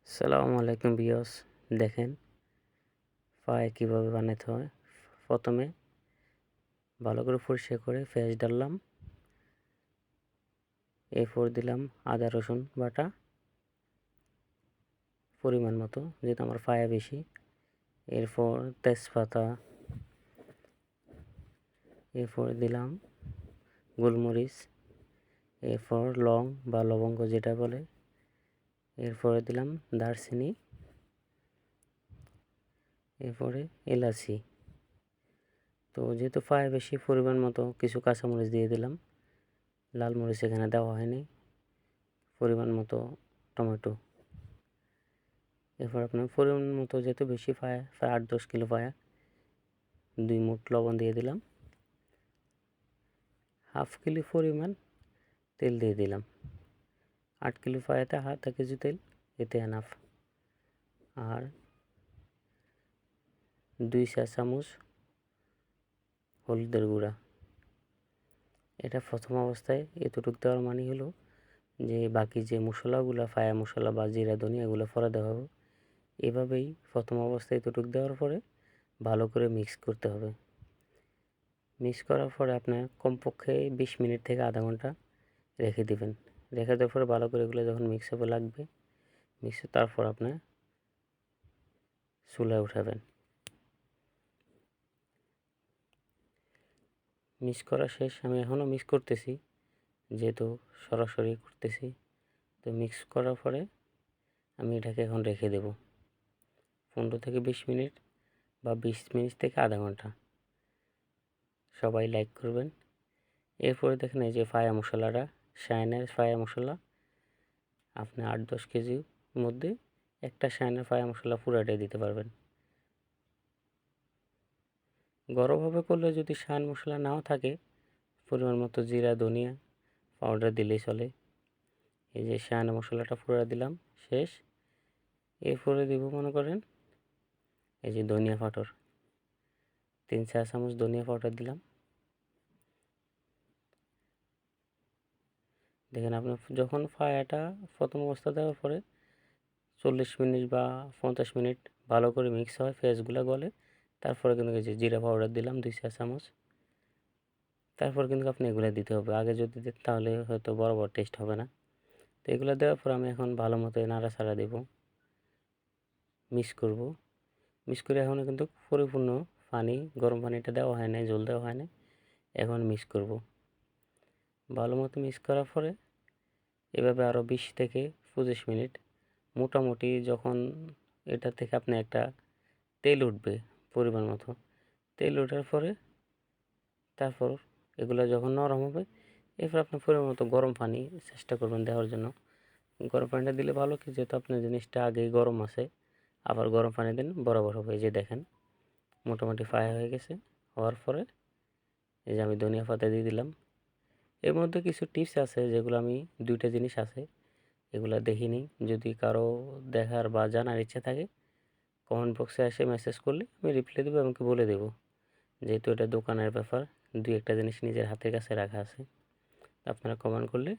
আসসালামু আলাইকুম ভিউয়ার্স, দেখেন পায়ে কীভাবে বানাতে হয়। প্রথমে ভালো করে পরিষ্কার করে পেঁয়াজ ডাললাম, এরপর দিলাম আদা রসুন বাটা পরিমাণ মতো, যেহেতু আমার পায়ে বেশি। এরপর তেজপাতা, এরপর দিলাম গোলমরিচ, এরপর লং বা লবঙ্গ যেটা বলে, এরপরে দিলাম দারচিনি, এরপরে এলাচি। তো যেহেতু পায়ে বেশি পরিমাণ মতো কিছু কাঁচামরিচ দিয়ে দিলাম, লাল মরিচ এখানে দেওয়া হয়নি, পরিমাণ মতো টমেটো। এরপর আপনার পরিমাণ মতো যেহেতু বেশি প্রায় 8-10 কিলো পায়া, 2 মুঠ লবণ দিয়ে দিলাম, হাফ কিলো পরিমাণ তেল দিয়ে দিলাম। 8 কিলো পায়াতে আধা কেজি তেল, এতে এনাফ। আর 2 চা চামচ হলুদের গুঁড়া। এটা প্রথম অবস্থায় এতটুকু দেওয়ার মানে হলো যে বাকি যে মশলাগুলো, পায়া মশলা বা জিরা ধনিয়া এগুলো পরে দেওয়া হবে। এভাবেই প্রথম অবস্থায় এতটুকু দেওয়ার পরে ভালো করে মিক্স করতে হবে। মিক্স করার পরে আপনার কমপক্ষে 20 মিনিট থেকে আধা ঘন্টা রেখে দিবেন। রেখে দেওয়ার পরে ভালো করে এগুলো যখন মিক্স হবে লাগবে, তারপর আপনার চুলায় উঠাবেন। মিক্স করা শেষ, আমি এখনও মিক্স করতেছি, যেহেতু সরাসরি করতেছি। তো মিক্স করার পরে আমি এটাকে এখন রেখে দেব 15 থেকে 20 মিনিট বা 20 মিনিট থেকে আধা ঘন্টা। সবাই লাইক করবেন। এরপরে দেখেন এই যে পায়া মশলাটা, শাইনের পায়া মশলা, আপনি 8-10 কেজির মধ্যে একটা শাইনের পায়া মশলা পুরাটাই দিতে পারবেন। ঘরোয়াভাবে করলে যদি শাইন মশলা নাও থাকে, পরিমাণ মতো জিরা ধনিয়া পাউডার দিলেই চলে। এই যে শাইন মশলাটা পুরা দিলাম, শেষ। এরপরে দিব মনে করেন এই যে ধনিয়া পাউডার, 3 চা চামচ ধনিয়া পাউডার দিলাম। দেখেন আপনার যখন পায়াটা প্রথম অবস্থা দেওয়ার পরে 40 মিনিট বা 50 মিনিট ভালো করে মিক্স হয়, পেঁয়াজগুলো গলে, তারপরে কিন্তু এই যে জিরা পাউডার দিলাম 2 চা চামচ। তারপর কিন্তু আপনি এগুলো দিতে হবে। আগে যদি দিতেন তাহলে হয়তো বরাবর টেস্ট হবে না। তো এগুলো দেওয়ার পর আমি এখন ভালো মতো নাড়াচাড়া দেব, মিক্স করব। মিক্স করে এখনও কিন্তু পরিপূর্ণ পানি, গরম পানিটা দেওয়া হয় নাই, জল দেওয়া হয় নাই। এখন মিক্স করব ভালো মতো। মিক্স করার পরে এভাবে আরও 20 থেকে 25 মিনিট মোটামুটি, যখন এটা থেকে আপনি একটা তেল উঠবে পরিমাণ মতো, তেল ওঠার পরে তারপর এগুলো যখন নরম হবে, এরপর আপনি পরিমাণ মতো গরম পানি চেষ্টা করবেন দেওয়ার জন্য। গরম পানিটা দিলে ভালো কি, যেহেতু আপনার জিনিসটা আগেই গরম আছে, আবার গরম পানি দিন বরাবর হবে। এই যে দেখেন মোটামুটি ফ্রাই হয়ে গেছে। হওয়ার পরে এই যে আমি ধনিয়া পাতা দিয়ে দিলাম। এর মধ্যে কিছু টিপস আছে যেগুলো আমি, 2টা জিনিস আছে এগুলো দেখিনি। যদি কারো দেখার বা জানার ইচ্ছা থাকে, কমেন্ট বক্সে এসে মেসেজ করলে আমি রিপ্লাই দেবো, আমাকে বলে দেবো। যেহেতু এটা দোকানের ব্যাপার, 2-1টা জিনিস নিজের হাতের কাছে রাখা আছে, আপনারা কমেন্ট করলে